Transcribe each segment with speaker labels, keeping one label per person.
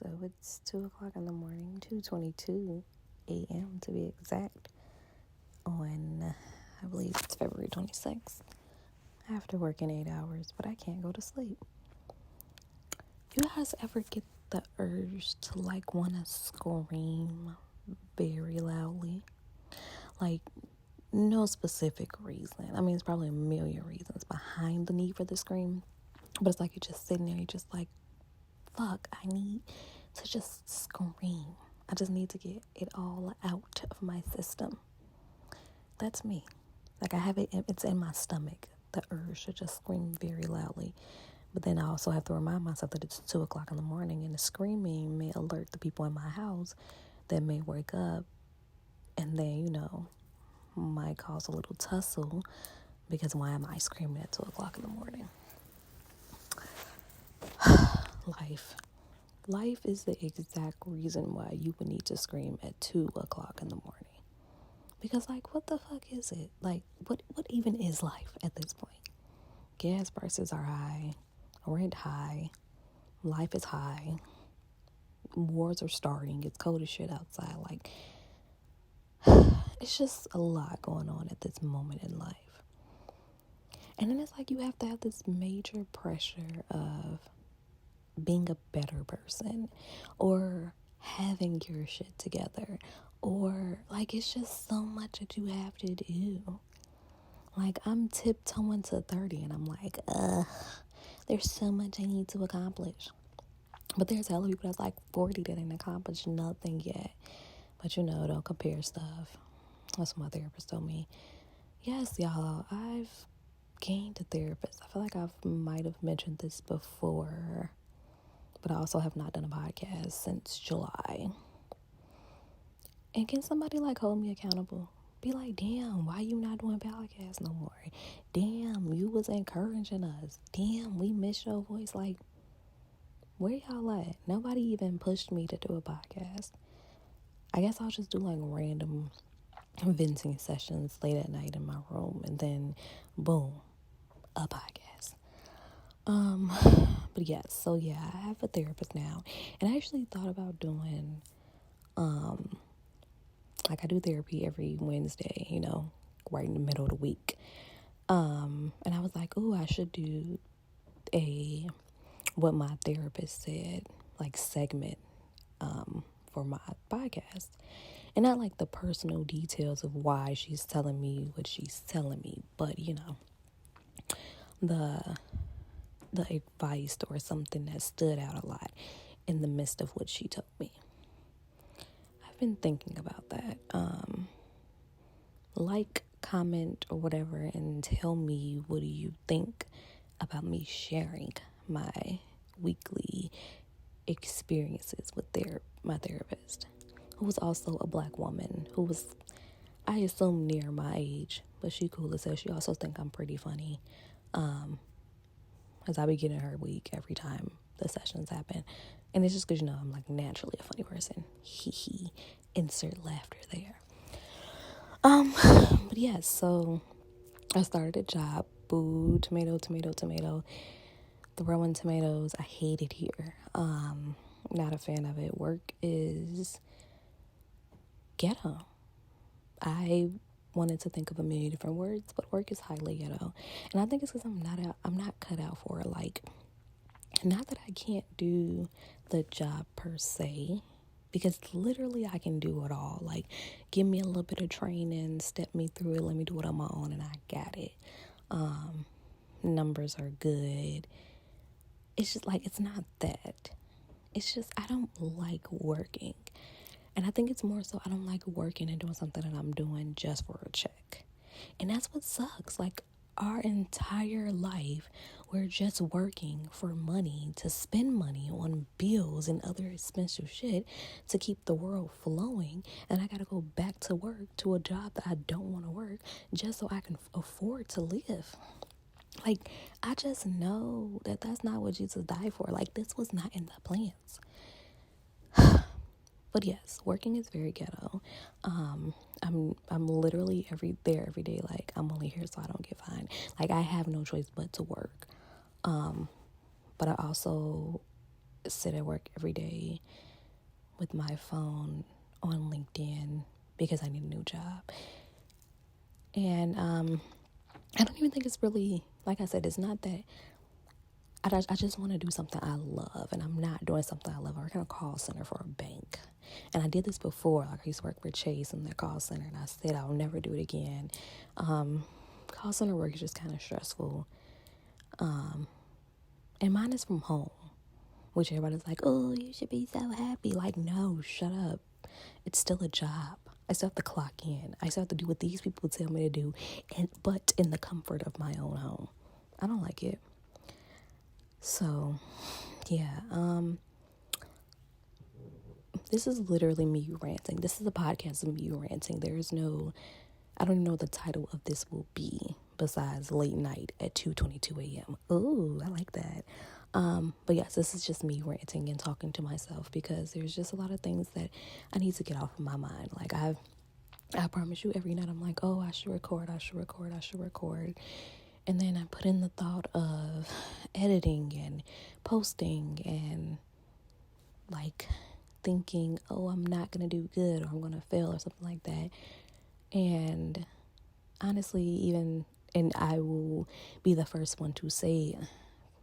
Speaker 1: So it's 2 o'clock in the morning, 2:22 a.m. to be exact, on, I believe it's February 26th, after working 8 hours, but I can't go to sleep. You guys ever get the urge to want to scream very loudly? Like, no specific reason. I mean, it's probably a million reasons behind the need for the scream, but it's like you're just sitting there, you're just like, fuck, I need to just scream. I just need to get it all out of my system. That's me. Like, I have it, it's in my stomach, the urge to just scream very loudly. But then I also have to remind myself that it's 2 o'clock in the morning, and the screaming may alert the people in my house that may wake up, and then, might cause a little tussle, because why am I screaming at 2 o'clock in the morning? Life is the exact reason why you would need to scream at 2 o'clock in the morning. Because, what the fuck is it? What even is life at this point? Gas prices are high, rent high, life is high, wars are starting, it's cold as shit outside. It's just a lot going on at this moment in life. And then it's you have to have this major pressure of being a better person, or having your shit together, or it's just so much that you have to do. I'm tiptoeing to 30 and I'm there's so much I need to accomplish. But there's hella people that's 40 that ain't accomplished nothing yet. But don't compare stuff. That's what my therapist told me. Yes, y'all, I've gained a therapist. I feel like I might have mentioned this before, but I also have not done a podcast since July. And can somebody hold me accountable? Be damn, why you not doing podcasts no more? Damn, you was encouraging us. Damn, we miss your voice. Where y'all at? Nobody even pushed me to do a podcast. I guess I'll just do random venting sessions late at night in my room, and then boom, a podcast. But yes, so yeah, I have a therapist now, and I actually thought about doing, I do therapy every Wednesday, right in the middle of the week. And I was I should do what my therapist said, segment, for my podcast. And not the personal details of why she's telling me what she's telling me, but the advice or something that stood out a lot in the midst of what she told me. I've been thinking about that. Comment or whatever, and tell me, what do you think about me sharing my weekly experiences with my therapist, who was also a Black woman, who was, I assume, near my age, but she cool as hell. She also think I'm pretty funny, because I be getting her week every time the sessions happen, and it's just because I'm naturally a funny person. Hee insert laughter there. But yes, so I started a job. Boo, tomato, throwing tomatoes. I hate it here. Not a fan of it. Work is ghetto. I wanted to think of a million different words, but work is highly ghetto. And I think it's because I'm not cut out for it. Not that I can't do the job per se, because literally I can do it all. Give me a little bit of training, step me through it, let me do it on my own, and I got it. Numbers are good. It's just it's not that. It's just I don't like working. And I think it's more so I don't like working and doing something that I'm doing just for a check. And that's what sucks. Our entire life, we're just working for money, to spend money on bills and other expensive shit to keep the world flowing. And I gotta go back to work, to a job that I don't want to work, just so I can afford to live. I just know that that's not what Jesus died for. This was not in the plans. But yes, working is very ghetto. I'm literally every day. I'm only here so I don't get fined. I have no choice but to work. But I also sit at work every day with my phone on LinkedIn because I need a new job. And I don't even think it's really, like I said, it's not that. I just want to do something I love, and I'm not doing something I love. I work in a call center for a bank, and I did this before. Like, I used to work for Chase in their call center, and I said I'll never do it again. Call center work is just kind of stressful, and mine is from home, which everybody's like, oh, you should be so happy. Like, no, shut up. It's still a job. I still have to clock in. I still have to do what these people tell me to do, but in the comfort of my own home. I don't like it. So, yeah, this is literally me ranting. This is a podcast of me ranting. I don't even know what the title of this will be besides late night at 2:22 a.m. Ooh, I like that. But yes, this is just me ranting and talking to myself because there's just a lot of things that I need to get off of my mind. Like, I promise you, every night I'm like, oh, I should record. And then I put in the thought of editing and posting and like thinking, oh, I'm not going to do good or I'm going to fail or something like that. And honestly, and I will be the first one to say,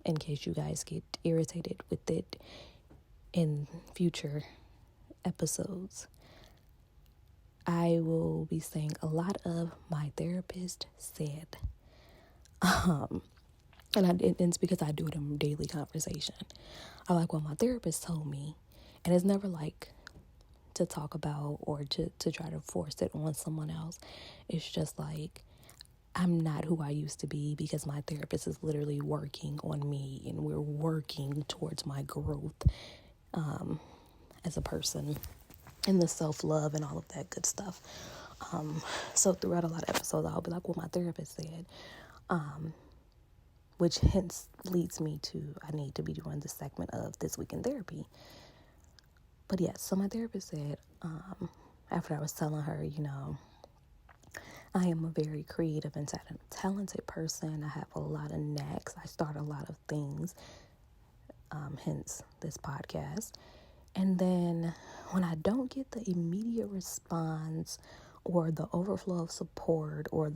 Speaker 1: in case you guys get irritated with it in future episodes, I will be saying a lot of my therapist said. And it's because I do it in daily conversation. I like what my therapist told me, and it's never like to talk about or to try to force it on someone else. It's just like, I'm not who I used to be because my therapist is literally working on me, and we're working towards my growth as a person and the self-love and all of that good stuff. So throughout a lot of episodes, I'll be like, well, my therapist said, which hence leads me to, I need to be doing this segment of This Week in Therapy. But yes, so my therapist said, after I was telling her, I am a very creative and talented person. I have a lot of knacks. I start a lot of things, hence this podcast. And then when I don't get the immediate response or the overflow of support or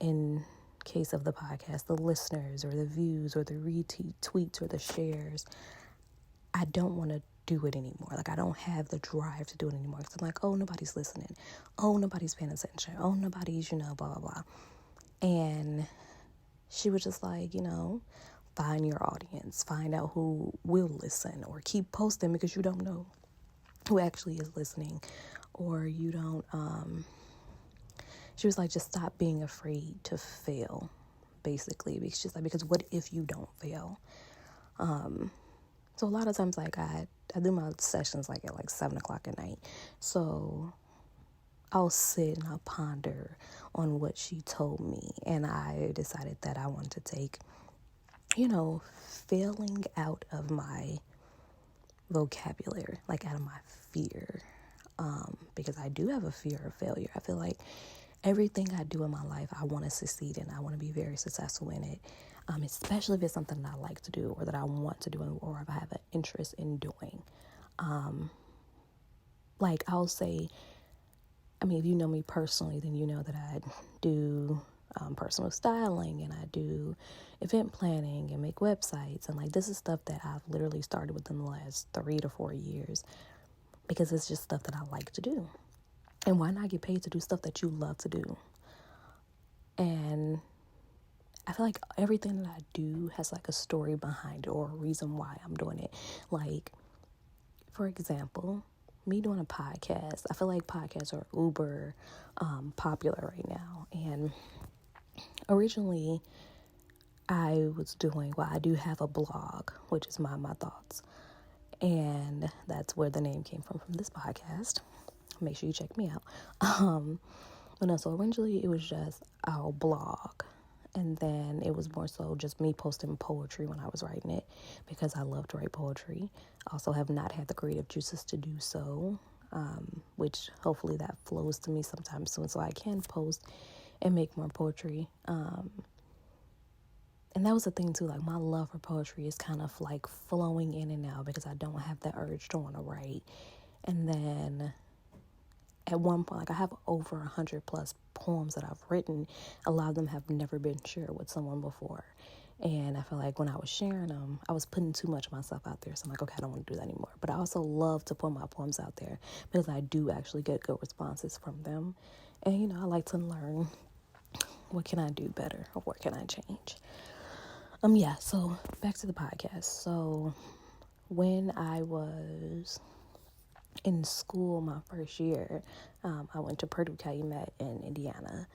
Speaker 1: in case of the podcast, the listeners or the views or the retweets or the shares, I don't want to do it anymore. Like, I don't have the drive to do it anymore because I'm like, oh, nobody's listening. Oh, nobody's paying attention. Oh, nobody's, blah, blah, blah. And she was just like, find your audience, find out who will listen, or keep posting because you don't know who actually is listening, or you don't, she was like, just stop being afraid to fail, basically. Because she's like, because what if you don't fail? So a lot of times, like, I do my sessions like at 7:00 at night. So I'll sit and I'll ponder on what she told me. And I decided that I wanted to take, failing out of my vocabulary, like out of my fear. Because I do have a fear of failure. I feel like everything I do in my life, I want to succeed in. I want to be very successful in it. Especially if it's something that I like to do or that I want to do or if I have an interest in doing. Like, I'll say, if you know me personally, then you know that I do personal styling and I do event planning and make websites. And, this is stuff that I've literally started within the last 3 to 4 years because it's just stuff that I like to do. And why not get paid to do stuff that you love to do? And I feel like everything that I do has a story behind it or a reason why I'm doing it. Like, for example, me doing a podcast, I feel like podcasts are uber popular right now. And originally I do have a blog, which is my thoughts. And that's where the name came from this podcast. Make sure you check me out. But no, so originally it was just our blog. And then it was more so just me posting poetry when I was writing it because I love to write poetry. I also have not had the creative juices to do so, which hopefully that flows to me sometime soon so I can post and make more poetry. And that was the thing too, like my love for poetry is kind of like flowing in and out because I don't have the urge to want to write. And then at one point, like I have over 100 plus poems that I've written. A lot of them have never been shared with someone before. And I feel like when I was sharing them, I was putting too much of myself out there. So I'm like, okay, I don't want to do that anymore. But I also love to put my poems out there because I do actually get good responses from them. And, you know, I like to learn, what can I do better or what can I change? Yeah, so back to the podcast. So when I was in school my first year, I went to Purdue Calumet in Indiana,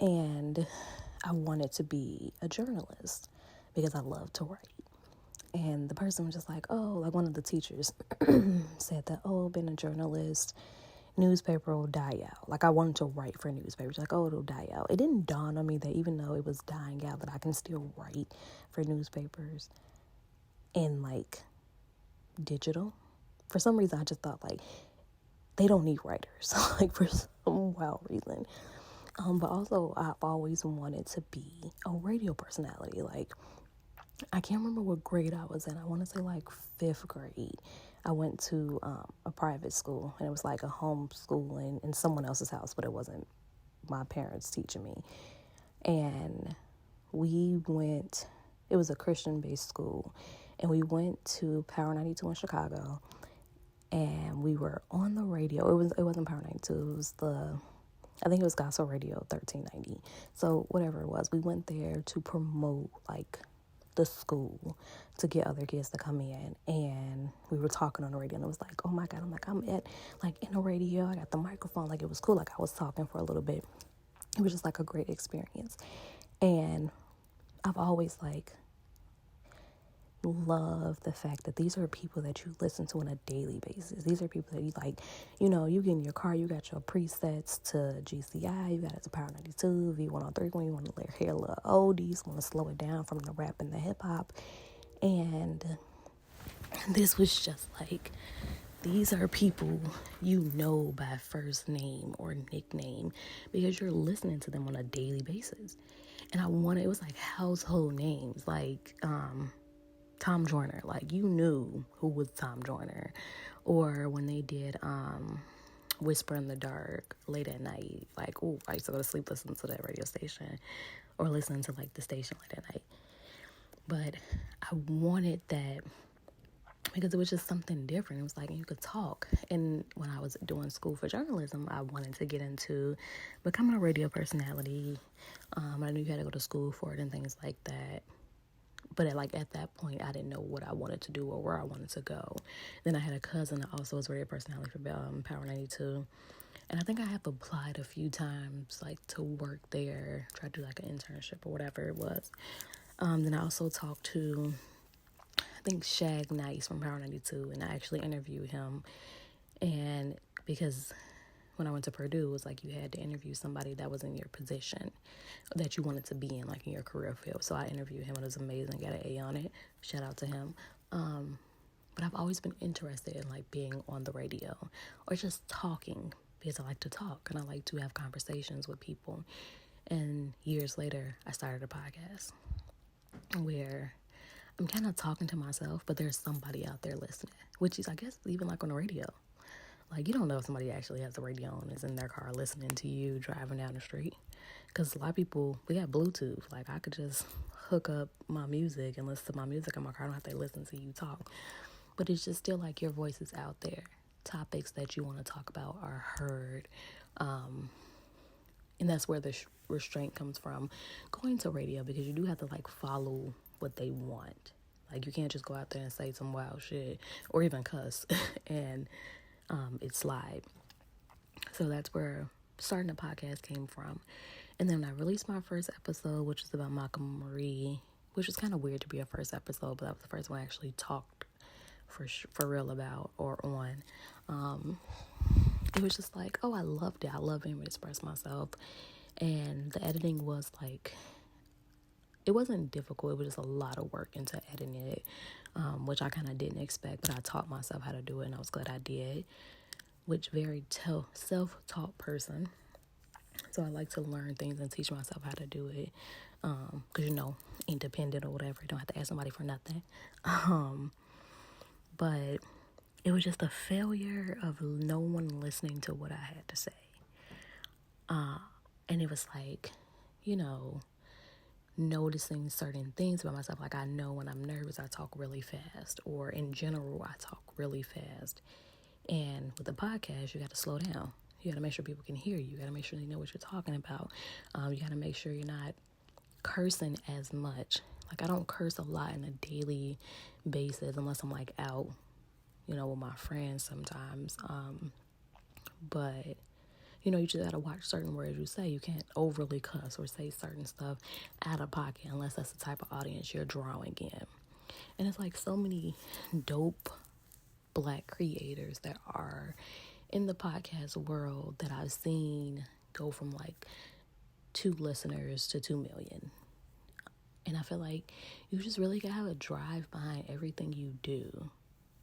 Speaker 1: and I wanted to be a journalist because I love to write. And the person was just like, oh, like one of the teachers said that, oh, being a journalist, newspaper will die out. Like I wanted to write for newspapers. Like, oh, it'll die out. It didn't dawn on me that even though it was dying out, that I can still write for newspapers in like digital. For some reason, I just thought like they don't need writers, like for some wild reason. But also, I've always wanted to be a radio personality. Like, I can't remember what grade I was in. I want to say like 5th grade. I went to a private school, and it was like a homeschooling in someone else's house, but it wasn't my parents teaching me. And it was a Christian-based school, and we went to Power 92 in Chicago, and we were on the radio. It wasn't Power 92. It was I think it was Gospel Radio 1390. So whatever it was, we went there to promote like the school to get other kids to come in, and we were talking on the radio, and it was like, oh my God, I'm at like in the radio. I got the microphone. Like it was cool. Like I was talking for a little bit. It was just like a great experience. And I've always like love the fact that these are people that you listen to on a daily basis. These are people that you like, you know, you get in your car, you got your presets to GCI, you got it to Power 92, V103 when you want to hear a little oldies, want to slow it down from the rap and the hip hop. And this was just like, these are people you know by first name or nickname because you're listening to them on a daily basis. And it was like household names, like Tom Joyner, like you knew who was Tom Joyner. Or when they did Whisper in the Dark late at night, like, oh, I used to go to sleep listening to that radio station or listening to like the station late at night. But I wanted that because it was just something different. It was like you could talk. And when I was doing school for journalism, I wanted to get into becoming a radio personality. I knew you had to go to school for it and things like that. But at that point, I didn't know what I wanted to do or where I wanted to go. Then I had a cousin that also was radio personality for Power 92. And I think I have applied a few times, like, to work there, try to do, like, an internship or whatever it was. Then I also talked to, I think, Shag Nice from Power 92, and I actually interviewed him. And because when I went to Purdue, it was like you had to interview somebody that was in your position that you wanted to be in, like in your career field. So I interviewed him, and it was amazing. Got an A on it. Shout out to him. But I've always been interested in like being on the radio or just talking because I like to talk and I like to have conversations with people. And years later, I started a podcast where I'm kind of talking to myself, but there's somebody out there listening, which is, I guess, even like on the radio. Like, you don't know if somebody actually has the radio on and is in their car listening to you driving down the street. Because a lot of people, we got Bluetooth. Like, I could just hook up my music and listen to my music in my car. I don't have to listen to you talk. But it's just still like your voice is out there. Topics that you want to talk about are heard. And that's where the restraint comes from going to radio, because you do have to, like, follow what they want. Like, you can't just go out there and say some wild shit or even cuss and it's live. So that's where starting a podcast came from. And then I released my first episode, which was about Malcolm Marie, which was kind of weird to be a first episode, but that was the first one I actually talked for real about or on. It was just like, oh, I loved it. I love being able to express myself. And the editing was like, it wasn't difficult. It was just a lot of work into editing it, which I kind of didn't expect, but I taught myself how to do it, and I was glad I did. Which very self-taught person. So I like to learn things and teach myself how to do it. because independent or whatever, you don't have to ask somebody for nothing. But it was just a failure of no one listening to what I had to say. And it was like, noticing certain things about myself. Like, I know when I'm nervous, I talk really fast, or in general, I talk really fast. And with the podcast, you got to slow down. You got to make sure people can hear you. You got to make sure they know what you're talking about. You got to make sure you're not cursing as much. Like, I don't curse a lot on a daily basis unless I'm like out, with my friends sometimes. But you just gotta watch certain words you say. You can't overly cuss or say certain stuff out of pocket unless that's the type of audience you're drawing in. And it's like so many dope Black creators that are in the podcast world that I've seen go from like 2 listeners to 2 million. And I feel like you just really gotta have a drive behind everything you do.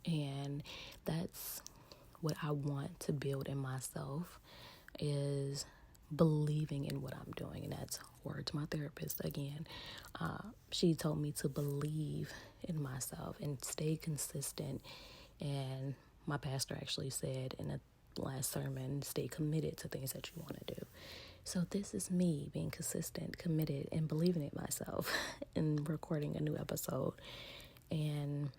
Speaker 1: And that's what I want to build in myself, is believing in what I'm doing. And that's word to my therapist again. She told me to believe in myself and stay consistent. And my pastor actually said in the last sermon, stay committed to things that you want to do. So this is me being consistent, committed, and believing in myself and recording a new episode. And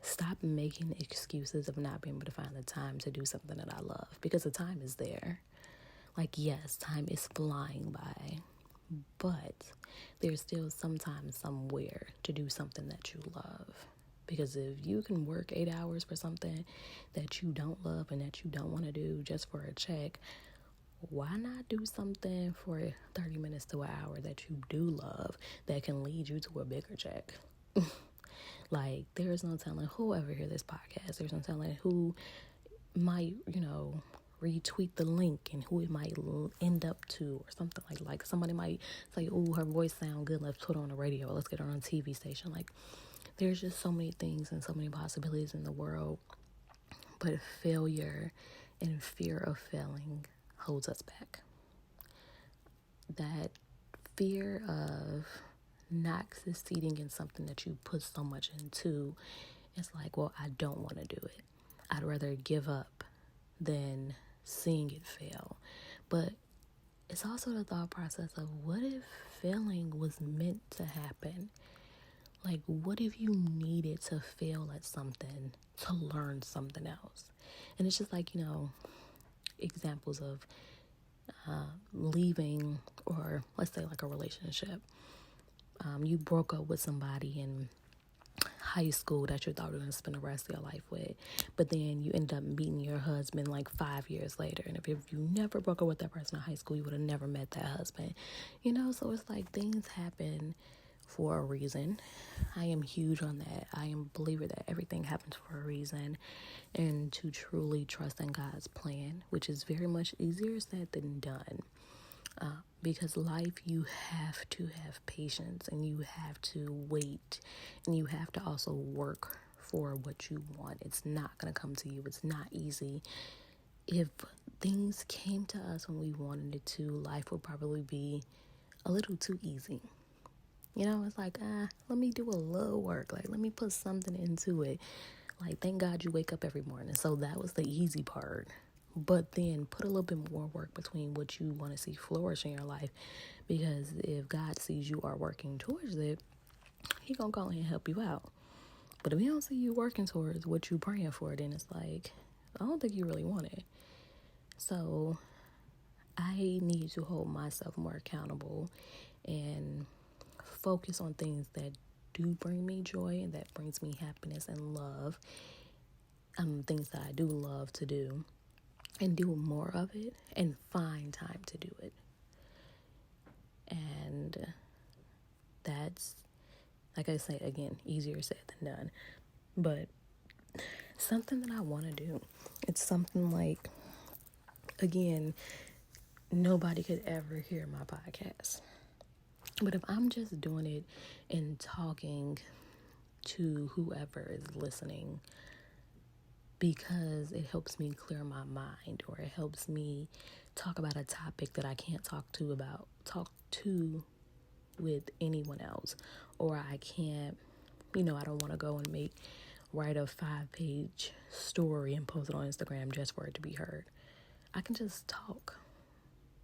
Speaker 1: stop making excuses of not being able to find the time to do something that I love, because the time is there. Like, yes, time is flying by, but there's still sometimes somewhere to do something that you love. Because if you can work 8 hours for something that you don't love and that you don't want to do just for a check, why not do something for 30 minutes to an hour that you do love that can lead you to a bigger check? Like, there's no telling who ever hear this podcast. There's no telling who might, retweet the link and who it might end up to or something like somebody might say, oh, her voice sound good, let's put her on the radio, let's get her on a TV station. Like, there's just so many things and so many possibilities in the world, but failure and fear of failing holds us back. That fear of not succeeding in something that you put so much into, it's like, well, I don't want to do it. I'd rather give up than seeing it fail. But it's also the thought process of, what if failing was meant to happen? Like, what if you needed to fail at something to learn something else? And it's just like, examples of leaving, or let's say like a relationship. You broke up with somebody in high school that you thought you were going to spend the rest of your life with, but then you end up meeting your husband like 5 years later. And if you never broke up with that person in high school, you would have never met that husband. So it's like, things happen for a reason. I am huge on that. I am a believer that everything happens for a reason, and to truly trust in God's plan, which is very much easier said than done. Because life, you have to have patience, and you have to wait, and you have to also work for what you want. It's not going to come to you. It's not easy. If things came to us when we wanted it to, life would probably be a little too easy. It's like, let me do a little work. Like, let me put something into it. Like, thank God you wake up every morning. So that was the easy part. But then put a little bit more work between what you want to see flourish in your life. Because if God sees you are working towards it, He gonna go and help you out. But if He don't see you working towards what you praying for, then it's like, I don't think you really want it. So I need to hold myself more accountable and focus on things that do bring me joy and that brings me happiness and love. Things that I do love to do, and do more of it, and find time to do it. And that's, like I say again, easier said than done. But something that I want to do, it's something like, again, nobody could ever hear my podcast. But if I'm just doing it and talking to whoever is listening, because it helps me clear my mind, or it helps me talk about a topic that I can't talk to with anyone else, or I can't, I don't want to go and write a 5-page story and post it on Instagram just for it to be heard. I can just talk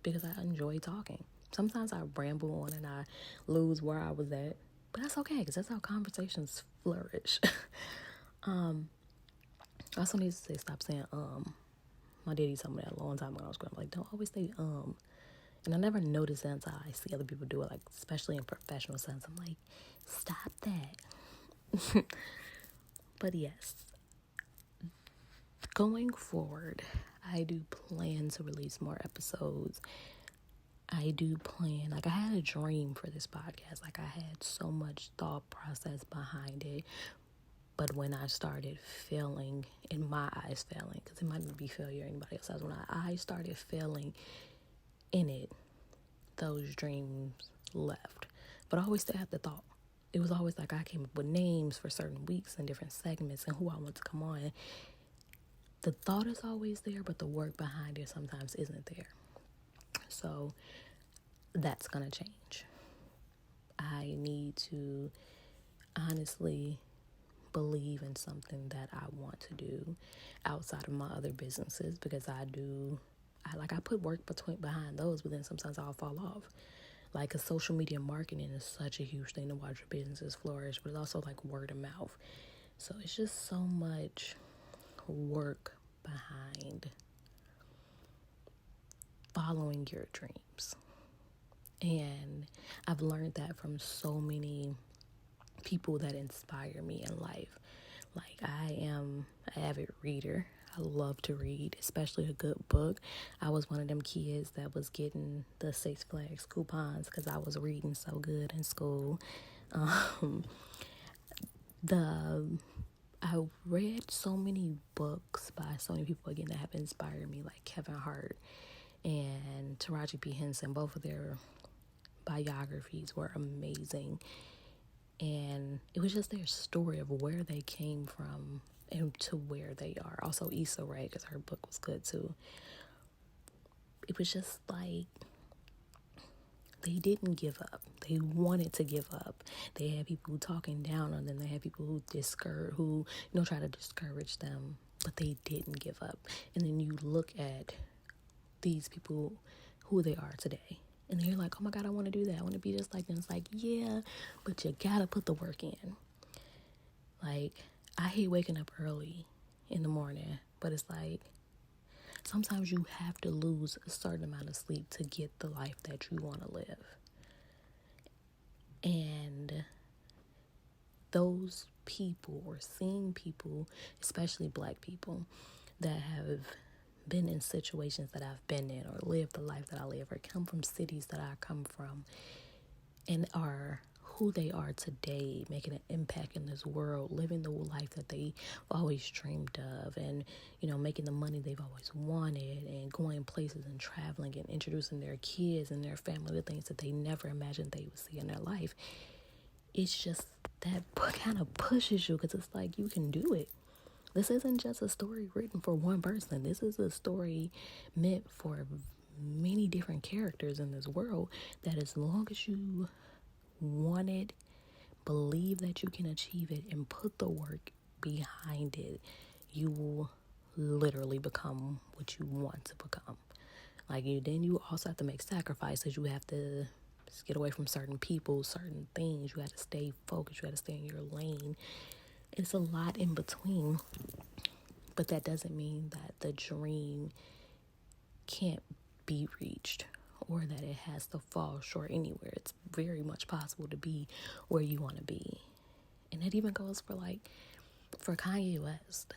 Speaker 1: because I enjoy talking. Sometimes I ramble on and I lose where I was at, but that's okay because that's how conversations flourish. I also need to stop saying My daddy told me that a long time ago when I was growing up. Like, don't always say And I never noticed it until I see other people do it, like especially in professional sense. I'm like, stop that. But yes, going forward, I do plan to release more episodes. I do plan, like I had a dream for this podcast. Like I had so much thought process behind it. But when I started failing, in my eyes failing, because it might not be failure anybody else has, when I started failing in it, those dreams left. But I always still had the thought. It was always like I came up with names for certain weeks and different segments and who I want to come on. The thought is always there, but the work behind it sometimes isn't there. So that's going to change. I need to honestly believe in something that I want to do outside of my other businesses, because I put work behind those, but then sometimes I'll fall off. Like, a social media marketing is such a huge thing to watch your businesses flourish, but it's also like word of mouth. So it's just so much work behind following your dreams. And I've learned that from so many people that inspire me in life. Like, I am an avid reader. I love to read, especially a good book. I was one of them kids that was getting the Six Flags coupons because I was reading so good in school. I read so many books by so many people, again, that have inspired me, like Kevin Hart and Taraji P. Henson. Both of their biographies were amazing. And it was just their story of where they came from and to where they are. Also Issa Rae, because her book was good too. It was just like they didn't give up. They wanted to give up. They had people talking down on them. They had people who try to discourage them, but they didn't give up. And then you look at these people, who they are today, and then you're like, oh my God, I want to do that. I want to be just like them. It's like, yeah, but you gotta put the work in. Like, I hate waking up early in the morning, but it's like, sometimes you have to lose a certain amount of sleep to get the life that you want to live. And those people, or seeing people, especially Black people, that have been in situations that I've been in, or lived the life that I live, or come from cities that I come from, and are who they are today, making an impact in this world, living the life that they always dreamed of, and making the money they've always wanted, and going places and traveling and introducing their kids and their family to things that they never imagined they would see in their life. It's just that kind of pushes you, because it's like, you can do it. This isn't just a story written for one person. This is a story meant for many different characters in this world, that as long as you want it, believe that you can achieve it, and put the work behind it, you will literally become what you want to become. Like, then you also have to make sacrifices. You have to get away from certain people, certain things. You have to stay focused. You have to stay in your lane. It's a lot in between, but that doesn't mean that the dream can't be reached, or that it has to fall short anywhere. It's very much possible to be where you want to be. And that even goes for Kanye West.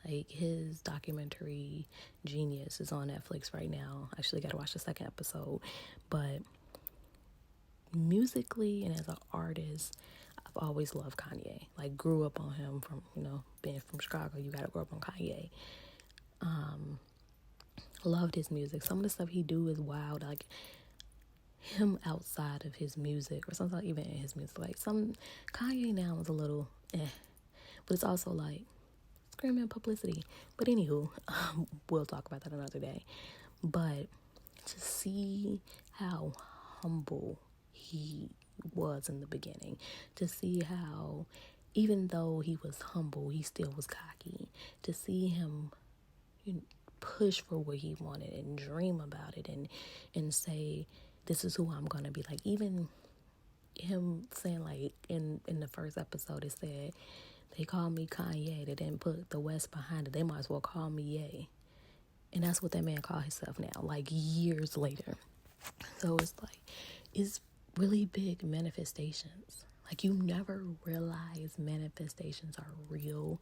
Speaker 1: Like, his documentary Genius is on Netflix right now. I actually got to watch the second episode. But musically and as an artist, I've always loved Kanye. Like, grew up on him from, being from Chicago. You got to grow up on Kanye. Loved his music. Some of the stuff he do is wild. Like, him outside of his music, or sometimes even in his music. Like, some Kanye now is a little but it's also like screaming publicity. But anywho, we'll talk about that another day. But to see how humble he was in the beginning, to see how, even though he was humble, he still was cocky, to see him push for what he wanted and dream about it and say, this is who I'm going to be. Like, even him saying, like, in the first episode, it said, they called me Kanye, they didn't put the West behind it, they might as well call me Ye. And that's what that man called himself now, like years later. So it's like, it's really big manifestations. Like, you never realize manifestations are real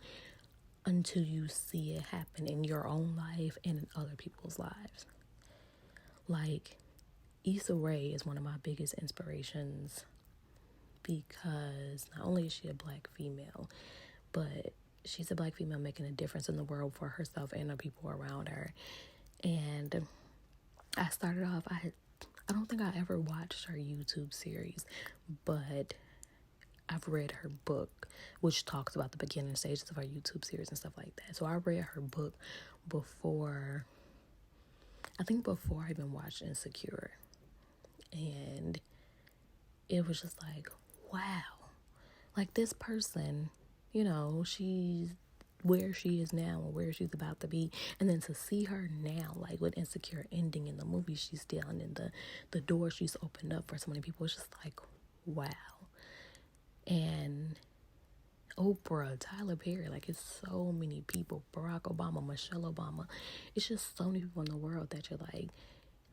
Speaker 1: until you see it happen in your own life and in other people's lives. Like, Issa Rae is one of my biggest inspirations because not only is she a black female, but she's a black female making a difference in the world for herself and the people around her. And I started off, I don't think I ever watched her YouTube series, but I've read her book, which talks about the beginning stages of her YouTube series and stuff like that. So I read her book before I even watched Insecure. And it was just like, wow. Like, this person, she's where she is now and where she's about to be. And then to see her now, like with Insecure ending in the movie she's still in, and the door she's opened up for so many people, it's just like, wow. And Oprah, Tyler Perry, like, it's so many people, Barack Obama, Michelle Obama. It's just so many people in the world that you're like,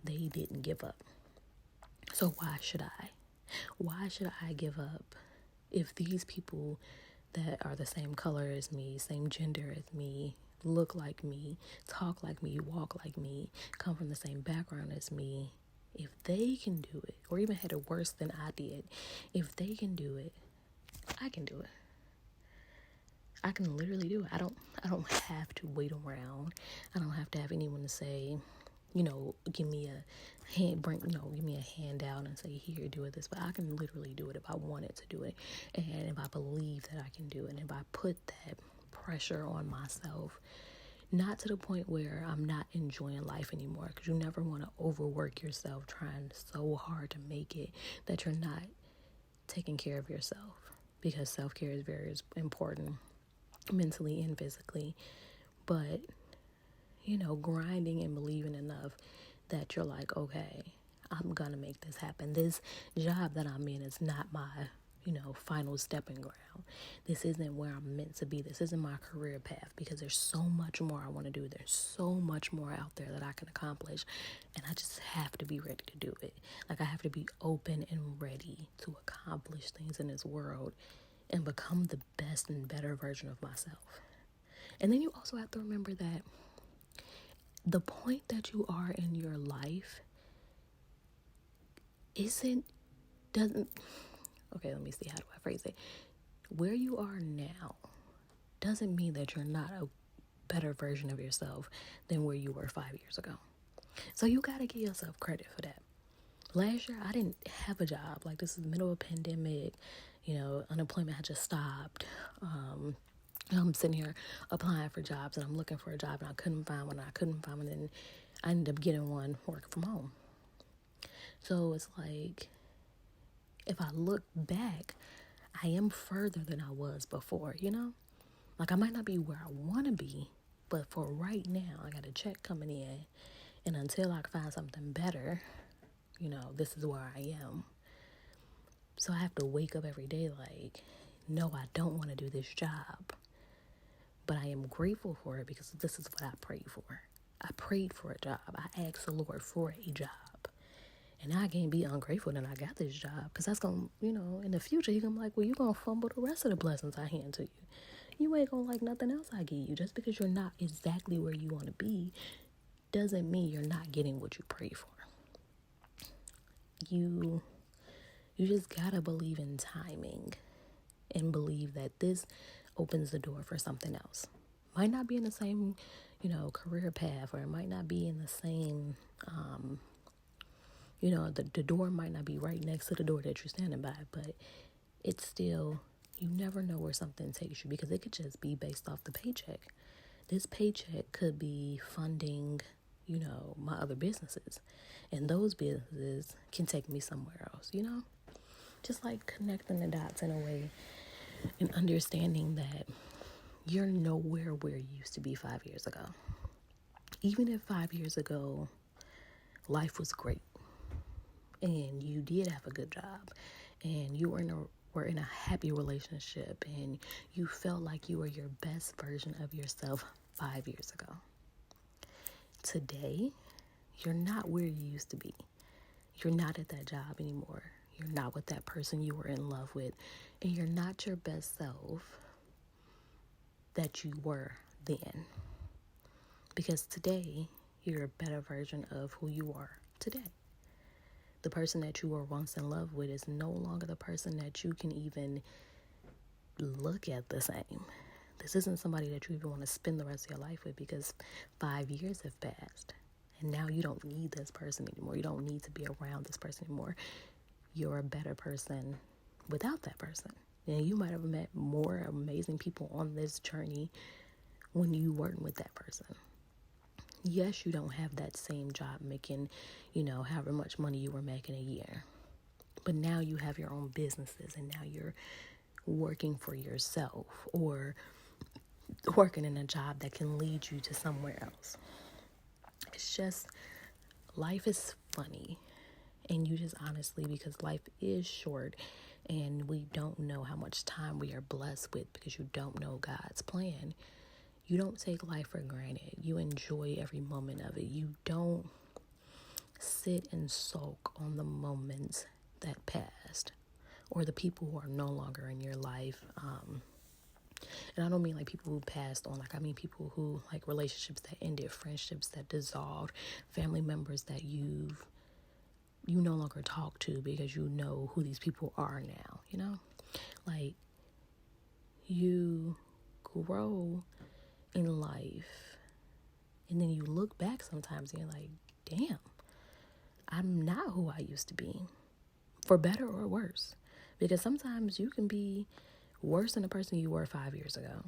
Speaker 1: they didn't give up. So why should I? Why should I give up if these people that are the same color as me, same gender as me, look like me, talk like me, walk like me, come from the same background as me, if they can do it, or even had it worse than I did, if they can do it, I can do it. I can literally do it. I don't have to wait around. I don't have to have anyone to say, give me a hand, give me a handout and say, here, do it this. But I can literally do it if I wanted to do it. And if I believe that I can do it. And if I put that pressure on myself, not to the point where I'm not enjoying life anymore. Because you never want to overwork yourself trying so hard to make it that you're not taking care of yourself. Because self-care is very important, mentally and physically. But grinding and believing enough that you're like, okay, I'm gonna make this happen. This job that I'm in is not my final stepping ground. This isn't where I'm meant to be. This isn't my career path, because there's so much more I want to do. There's so much more out there that I can accomplish, and I just have to be ready to do it. Like, I have to be open and ready to accomplish things in this world and become the best and better version of myself. And then you also have to remember that the point that you are in your life okay, let me see, how do I phrase it? Where you are now doesn't mean that you're not a better version of yourself than where you were 5 years ago. So you got to give yourself credit for that. Last year, I didn't have a job. Like, this is the middle of a pandemic. Unemployment had just stopped. I'm sitting here applying for jobs, and I'm looking for a job, and I couldn't find one. And I ended up getting one working from home. So it's like, if I look back, I am further than I was before, Like, I might not be where I want to be, but for right now, I got a check coming in, and until I can find something better, this is where I am. So I have to wake up every day like, no, I don't want to do this job. But I am grateful for it, because this is what I prayed for. I prayed for a job. I asked the Lord for a job. And I can't be ungrateful that I got this job, because that's going to, in the future, you're going to be like, well, you're going to fumble the rest of the blessings I hand to you. You ain't going to like nothing else I give you. Just because you're not exactly where you want to be doesn't mean you're not getting what you pray for. You just got to believe in timing and believe that this opens the door for something else. Might not be in the same, career path, or it might not be in the same, the door might not be right next to the door that you're standing by, but it's still, you never know where something takes you, because it could just be based off the paycheck. This paycheck could be funding, my other businesses, and those businesses can take me somewhere else, just like connecting the dots in a way and understanding that you're nowhere where you used to be 5 years ago. Even if 5 years ago life was great and you did have a good job and you were in a happy relationship and you felt like you were your best version of yourself 5 years ago. Today, you're not where you used to be. You're not at that job anymore. You're not with that person you were in love with. And you're not your best self that you were then. Because today, you're a better version of who you are today. The person that you were once in love with is no longer the person that you can even look at the same. This isn't somebody that you even want to spend the rest of your life with, because 5 years have passed. And now you don't need this person anymore. You don't need to be around this person anymore. You're a better person without that person. And you might have met more amazing people on this journey when you weren't with that person. Yes, you don't have that same job making, however much money you were making a year. But now you have your own businesses and now you're working for yourself or working in a job that can lead you to somewhere else. It's just, life is funny. And you just honestly, because life is short and we don't know how much time we are blessed with because you don't know God's plan, you don't take life for granted. You enjoy every moment of it. You don't sit and sulk on the moments that passed or the people who are no longer in your life. And I don't mean like people who passed on, I mean people who, like, relationships that ended, friendships that dissolved, family members that you no longer talk to because you know who these people are now, Like, you grow in life and then you look back sometimes and you're like, damn, I'm not who I used to be, for better or worse. Because sometimes you can be worse than the person you were 5 years ago.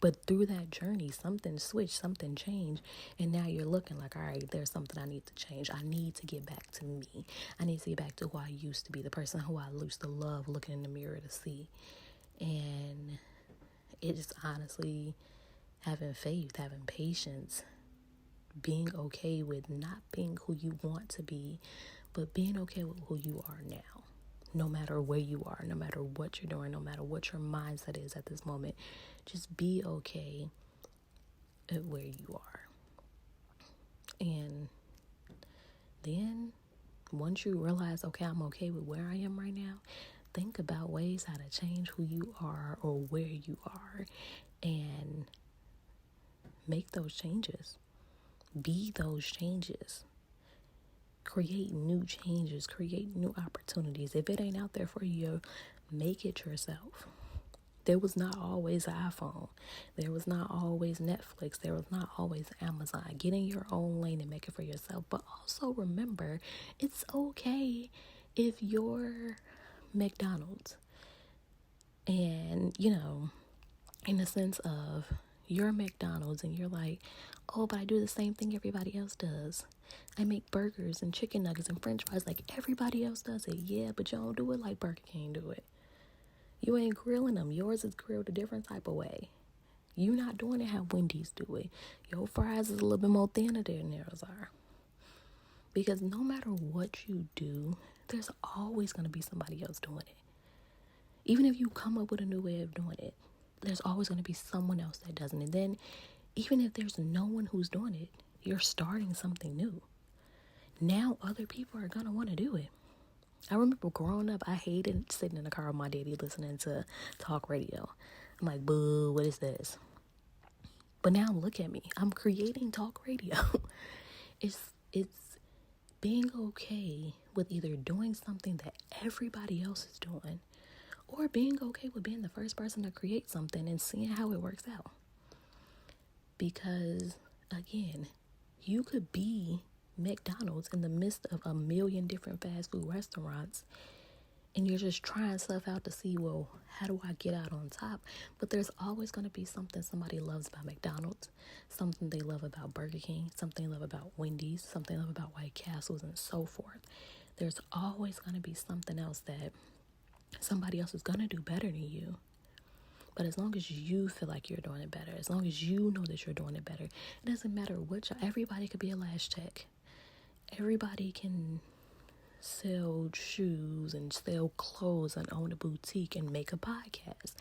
Speaker 1: But through that journey, something switched, something changed, and now you're looking like, all right, there's something I need to change. I need to get back to me. I need to get back to who I used to be, the person who I used to love looking in the mirror to see. And it's honestly having faith, having patience, being okay with not being who you want to be, but being okay with who you are now. No matter where you are, no matter what you're doing, no matter what your mindset is at this moment, just be okay at where you are. And then once you realize, okay, I'm okay with where I am right now, think about ways how to change who you are or where you are and make those changes. Be those changes. Create new changes, create new opportunities. If it ain't out there for you, make it yourself. There was not always an iPhone. There was not always Netflix. There was not always Amazon. Get in your own lane and make it for yourself. But also remember, it's okay if you're McDonald's. And, in the sense of you're McDonald's and you're like, oh, but I do the same thing everybody else does. I make burgers and chicken nuggets and french fries like everybody else does it. Yeah, but you don't do it like Burger King do it. You ain't grilling them. Yours is grilled a different type of way. You not doing it how Wendy's do it. Your fries is a little bit more thinner than theirs are. Because no matter what you do, there's always going to be somebody else doing it. Even if you come up with a new way of doing it, there's always going to be someone else that doesn't. And then even if there's no one who's doing it, you're starting something new. Now other people are going to want to do it. I remember growing up, I hated sitting in the car with my daddy listening to talk radio. I'm like, boo, what is this? But now look at me. I'm creating talk radio. It's being okay with either doing something that everybody else is doing or being okay with being the first person to create something and seeing how it works out. Because, again, you could be McDonald's in the midst of a million different fast food restaurants and you're just trying stuff out to see, well, how do I get out on top? But there's always going to be something somebody loves about McDonald's, something they love about Burger King, something they love about Wendy's, something they love about White Castles, and so forth. There's always going to be something else that Somebody else is going to do better than you. But as long as you feel like you're doing it better, as long as you know that you're doing it better, it doesn't matter what job. Everybody could be a last check. Everybody can sell shoes and sell clothes and own a boutique and make a podcast.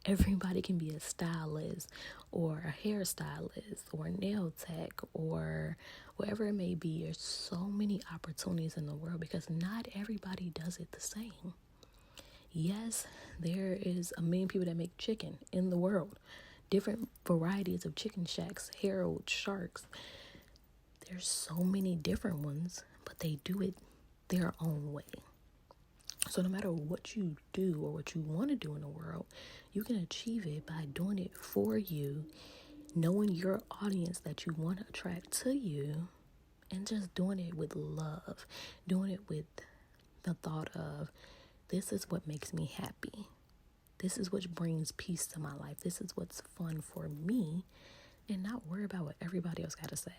Speaker 1: Everybody can be a stylist or a hairstylist or a nail tech or whatever it may be. There's so many opportunities in the world because not everybody does it the same. Yes, there is a million people that make chicken in the world. Different varieties of chicken shacks, Harold, Sharks. There's so many different ones, but they do it their own way. So no matter what you do or what you want to do in the world, you can achieve it by doing it for you, knowing your audience that you want to attract to you, and just doing it with love, doing it with the thought of, this is what makes me happy. This is what brings peace to my life. This is what's fun for me, and not worry about what everybody else got to say.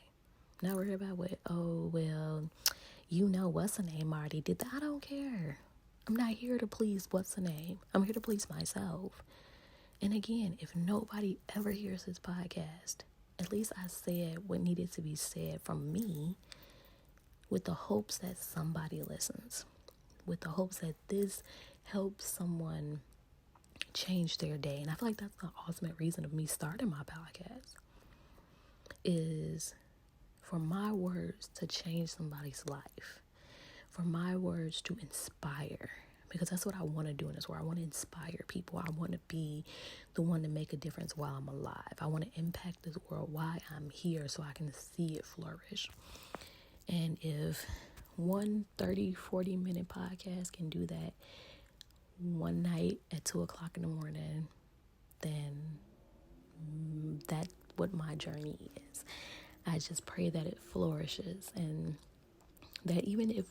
Speaker 1: Not worry about what, oh, well, you know what's the name already did that. I don't care. I'm not here to please what's the name. I'm here to please myself. And again, if nobody ever hears this podcast, at least I said what needed to be said from me with the hopes that somebody listens, with the hopes that this helps someone change their day. And I feel like that's the ultimate reason of me starting my podcast, is for my words to change somebody's life, for my words to inspire, because that's what I want to do in this world. I want to inspire people. I want to be the one to make a difference while I'm alive. I want to impact this world while I'm here so I can see it flourish. And if one 40-minute podcast can do that one night at 2:00 in the morning, then that's what my journey is. I just pray that it flourishes, and that even if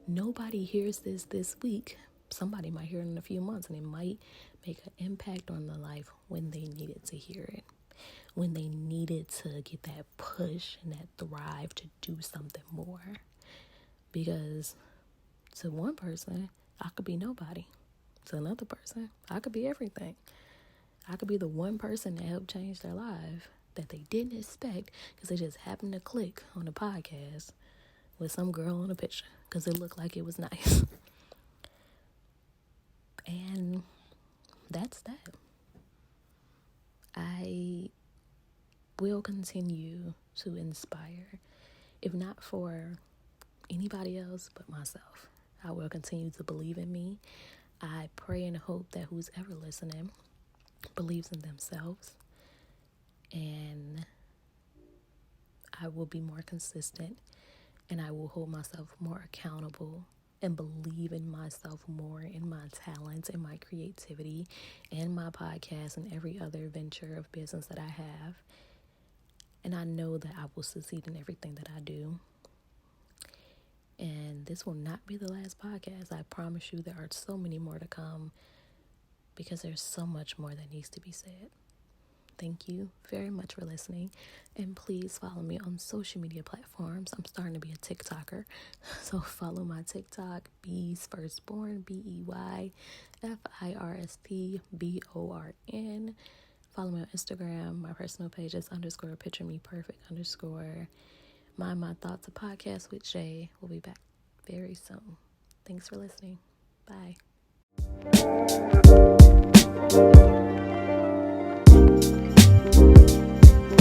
Speaker 1: nobody hears this week, somebody might hear it in a few months, and it might make an impact on their life when they needed to hear it, when they needed to get that push and that drive to do something more. Because to one person, I could be nobody. To another person, I could be everything. I could be the one person that helped change their life that they didn't expect, because they just happened to click on a podcast with some girl on a picture because it looked like it was nice. And that's that. I will continue to inspire, if not for anybody else but myself. I will continue to believe in me. I pray and hope that who's ever listening believes in themselves, and I will be more consistent, and I will hold myself more accountable and believe in myself more, in my talents, in my creativity, and my podcast, and every other venture of business that I have. And I know that I will succeed in everything that I do. And this will not be the last podcast. I promise you there are so many more to come, because there's so much more that needs to be said. Thank you very much for listening, and please follow me on social media platforms. I'm starting to be a TikToker, so follow my TikTok, Bees Firstborn, BEYFIRSTBORN. Follow me on Instagram. My personal page is _picture_me_perfect_. Mind My Thoughts, a podcast with Jay. We'll be back very soon. Thanks for listening. Bye.